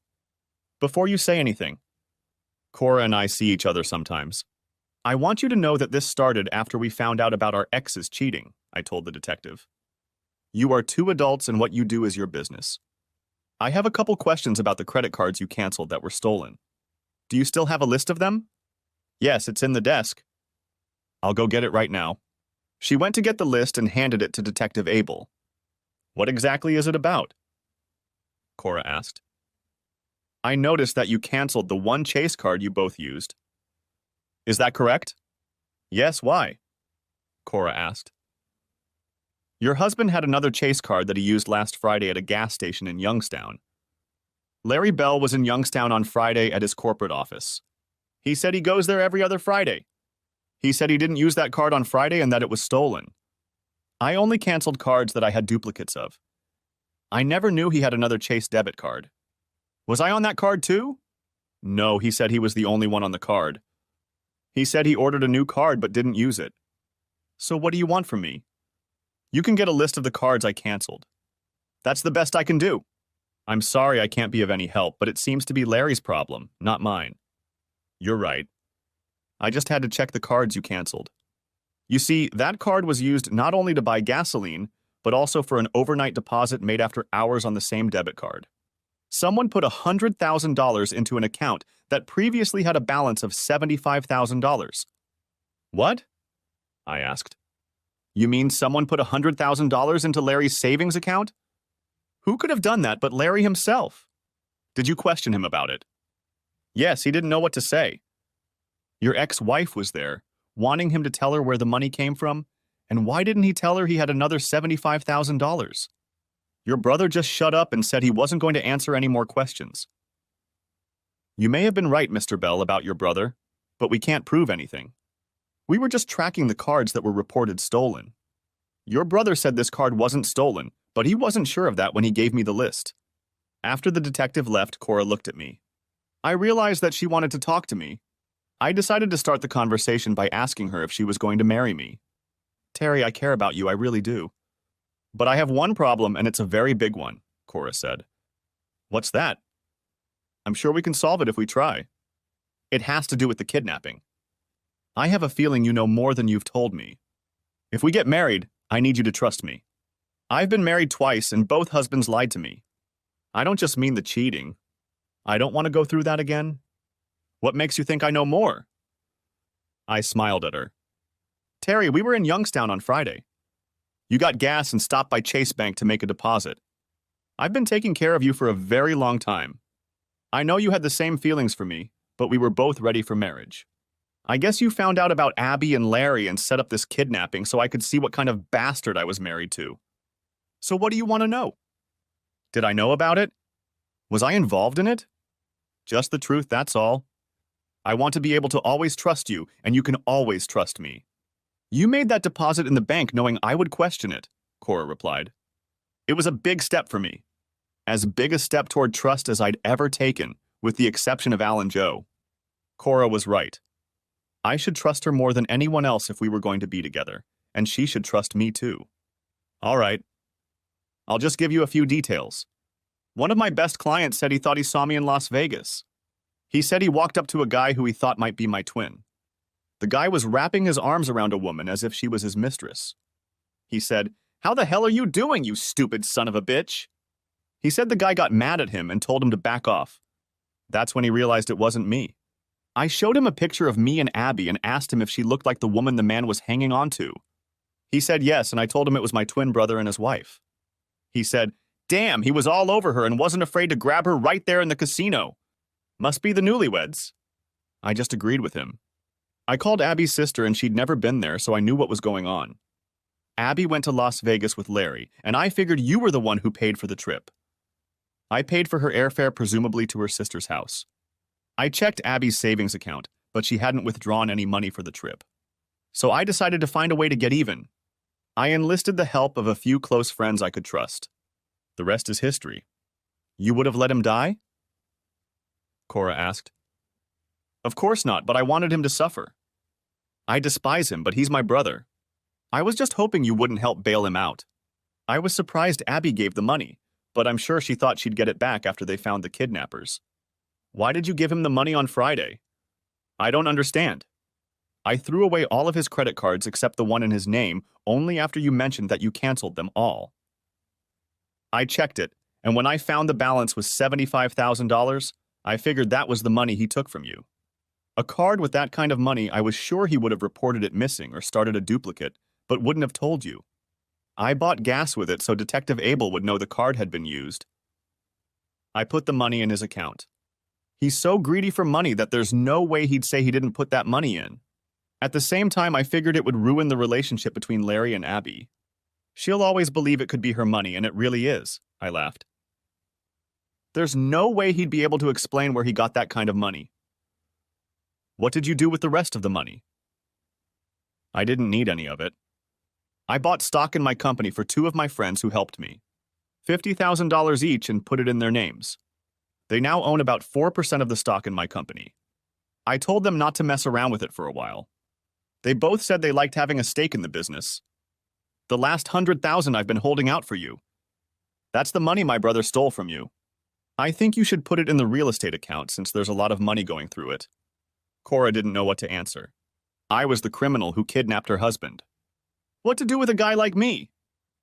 Before you say anything, Cora and I see each other sometimes. I want you to know that this started after we found out about our exes cheating, I told the detective. You are two adults and what you do is your business. I have a couple questions about the credit cards you canceled that were stolen. Do you still have a list of them? Yes, it's in the desk. I'll go get it right now. She went to get the list and handed it to Detective Abel. What exactly is it about? Cora asked. I noticed that you canceled the one Chase card you both used. Is that correct? Yes, why? Cora asked. Your husband had another Chase card that he used last Friday at a gas station in Youngstown. Larry Bell was in Youngstown on Friday at his corporate office. He said he goes there every other Friday. He said he didn't use that card on Friday and that it was stolen. I only canceled cards that I had duplicates of. I never knew he had another Chase debit card. Was I on that card too? No, he said he was the only one on the card. He said he ordered a new card but didn't use it. So what do you want from me? You can get a list of the cards I canceled. That's the best I can do. I'm sorry I can't be of any help, but it seems to be Larry's problem, not mine. You're right. I just had to check the cards you canceled. You see, that card was used not only to buy gasoline, but also for an overnight deposit made after hours on the same debit card. Someone put $100,000 into an account that previously had a balance of $75,000. What? I asked. You mean someone put $100,000 into Larry's savings account? Who could have done that but Larry himself? Did you question him about it? Yes, he didn't know what to say. Your ex-wife was there, wanting him to tell her where the money came from, and why didn't he tell her he had another $75,000? Your brother just shut up and said he wasn't going to answer any more questions. You may have been right, Mr. Bell, about your brother, but we can't prove anything. We were just tracking the cards that were reported stolen. Your brother said this card wasn't stolen, but he wasn't sure of that when he gave me the list. After the detective left, Cora looked at me. I realized that she wanted to talk to me. I decided to start the conversation by asking her if she was going to marry me. Terry, I care about you, I really do. But I have one problem, and it's a very big one, Cora said. What's that? I'm sure we can solve it if we try. It has to do with the kidnapping. I have a feeling you know more than you've told me. If we get married, I need you to trust me. I've been married twice, and both husbands lied to me. I don't just mean the cheating. I don't want to go through that again. What makes you think I know more? I smiled at her. Terry, we were in Youngstown on Friday. You got gas and stopped by Chase Bank to make a deposit. I've been taking care of you for a very long time. I know you had the same feelings for me, but we were both ready for marriage. I guess you found out about Abby and Larry and set up this kidnapping so I could see what kind of bastard I was married to. So what do you want to know? Did I know about it? Was I involved in it? Just the truth, that's all. I want to be able to always trust you, and you can always trust me. You made that deposit in the bank knowing I would question it, Cora replied. It was a big step for me. As big a step toward trust as I'd ever taken, with the exception of Al and Joe. Cora was right. I should trust her more than anyone else if we were going to be together, and she should trust me too. All right. I'll just give you a few details. One of my best clients said he thought he saw me in Las Vegas. He said he walked up to a guy who he thought might be my twin. The guy was wrapping his arms around a woman as if she was his mistress. He said, "How the hell are you doing, you stupid son of a bitch?" He said the guy got mad at him and told him to back off. That's when he realized it wasn't me. I showed him a picture of me and Abby and asked him if she looked like the woman the man was hanging on to. He said yes, and I told him it was my twin brother and his wife. He said, "Damn, he was all over her and wasn't afraid to grab her right there in the casino. Must be the newlyweds." I just agreed with him. I called Abby's sister and she'd never been there, so I knew what was going on. Abby went to Las Vegas with Larry, and I figured you were the one who paid for the trip. I paid for her airfare, presumably to her sister's house. I checked Abby's savings account, but she hadn't withdrawn any money for the trip. So I decided to find a way to get even. I enlisted the help of a few close friends I could trust. The rest is history. You would have let him die? Cora asked. Of course not, but I wanted him to suffer. I despise him, but he's my brother. I was just hoping you wouldn't help bail him out. I was surprised Abby gave the money, but I'm sure she thought she'd get it back after they found the kidnappers. Why did you give him the money on Friday? I don't understand. I threw away all of his credit cards except the one in his name only after you mentioned that you canceled them all. I checked it, and when I found the balance was $75,000, I figured that was the money he took from you. A card with that kind of money, I was sure he would have reported it missing or started a duplicate, but wouldn't have told you. I bought gas with it so Detective Abel would know the card had been used. I put the money in his account. He's so greedy for money that there's no way he'd say he didn't put that money in. At the same time, I figured it would ruin the relationship between Larry and Abby. She'll always believe it could be her money, and it really is, I laughed. There's no way he'd be able to explain where he got that kind of money. What did you do with the rest of the money? I didn't need any of it. I bought stock in my company for two of my friends who helped me. $50,000 each and put it in their names. They now own about 4% of the stock in my company. I told them not to mess around with it for a while. They both said they liked having a stake in the business. The last $100,000 I've been holding out for you. That's the money my brother stole from you. I think you should put it in the real estate account since there's a lot of money going through it. Cora didn't know what to answer. I was the criminal who kidnapped her husband. What to do with a guy like me?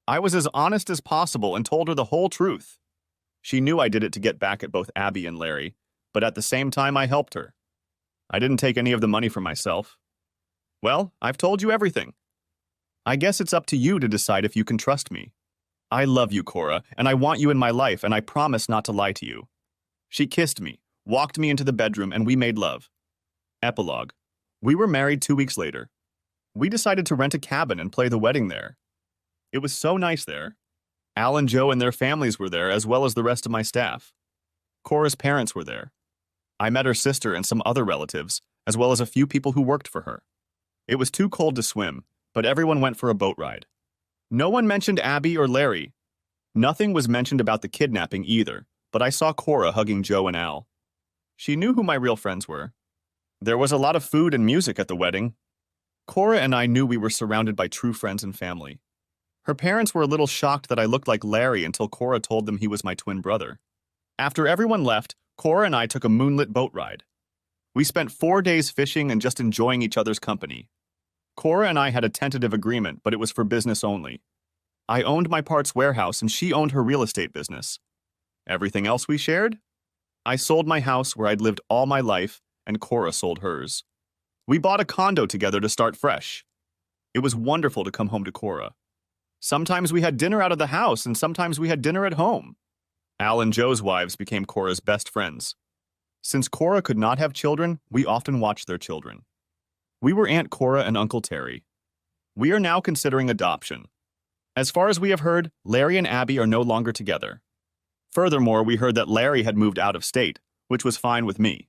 I was as honest as possible and told her the whole truth. She knew I did it to get back at both Abby and Larry, but at the same time I helped her. I didn't take any of the money for myself. Well, I've told you everything. I guess it's up to you to decide if you can trust me. I love you, Cora, and I want you in my life, and I promise not to lie to you. She kissed me, walked me into the bedroom, and we made love. Epilogue. We were married 2 weeks later. We decided to rent a cabin and play the wedding there. It was so nice there. Al and Joe and their families were there, as well as the rest of my staff. Cora's parents were there. I met her sister and some other relatives, as well as a few people who worked for her. It was too cold to swim, but everyone went for a boat ride. No one mentioned Abby or Larry. Nothing was mentioned about the kidnapping either, but I saw Cora hugging Joe and Al. She knew who my real friends were. There was a lot of food and music at the wedding. Cora and I knew we were surrounded by true friends and family. Her parents were a little shocked that I looked like Larry until Cora told them he was my twin brother. After everyone left, Cora and I took a moonlit boat ride. We spent 4 days fishing and just enjoying each other's company. Cora and I had a tentative agreement, but it was for business only. I owned my parts warehouse and she owned her real estate business. Everything else we shared? I sold my house where I'd lived all my life, and Cora sold hers. We bought a condo together to start fresh. It was wonderful to come home to Cora. Sometimes we had dinner out of the house, and sometimes we had dinner at home. Al and Joe's wives became Cora's best friends. Since Cora could not have children, we often watched their children. We were Aunt Cora and Uncle Terry. We are now considering adoption. As far as we have heard, Larry and Abby are no longer together. Furthermore, we heard that Larry had moved out of state, which was fine with me.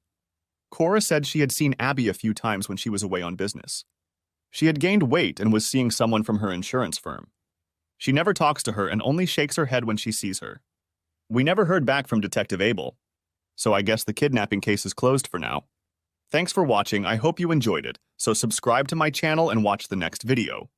Cora said she had seen Abby a few times when she was away on business. She had gained weight and was seeing someone from her insurance firm. She never talks to her and only shakes her head when she sees her. We never heard back from Detective Abel, so I guess the kidnapping case is closed for now. Thanks for watching, I hope you enjoyed it, so subscribe to my channel and watch the next video.